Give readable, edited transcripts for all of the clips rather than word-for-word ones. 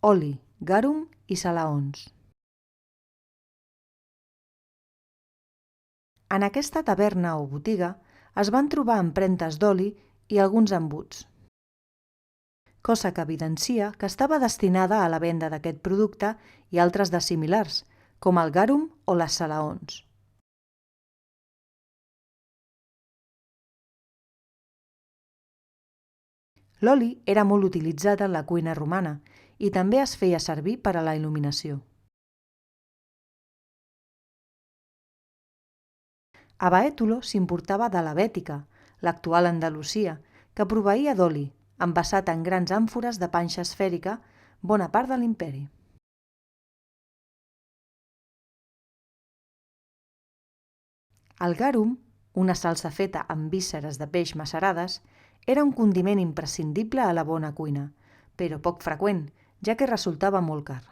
oli, garum i salaons. En aquesta taverna o botiga es van trobar empremtes d'oli i alguns embuts, cosa que evidencia que estava destinada a la venda d'aquest producte i altres de similars, com el garum o les salaons. L'oli era molt utilitzat en la cuina romana i també es feia servir per a la il·luminació. A Baétulo s'importava de la Bètica, l'actual Andalusia, que proveïa d'oli, envasat en grans àmfores de panxa esfèrica, bona part de l'imperi. El garum, una salsa feta amb vísceres de peix macerades, era un condiment imprescindible a la bona cuina, però poc freqüent, ja que resultava molt car.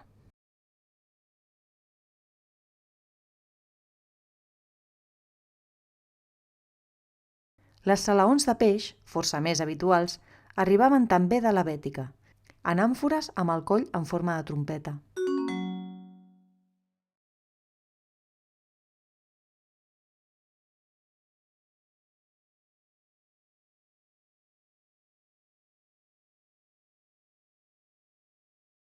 Les salaons de peix, força més habituals, arribaven també de la Bètica, en àmfores amb el coll en forma de trompeta.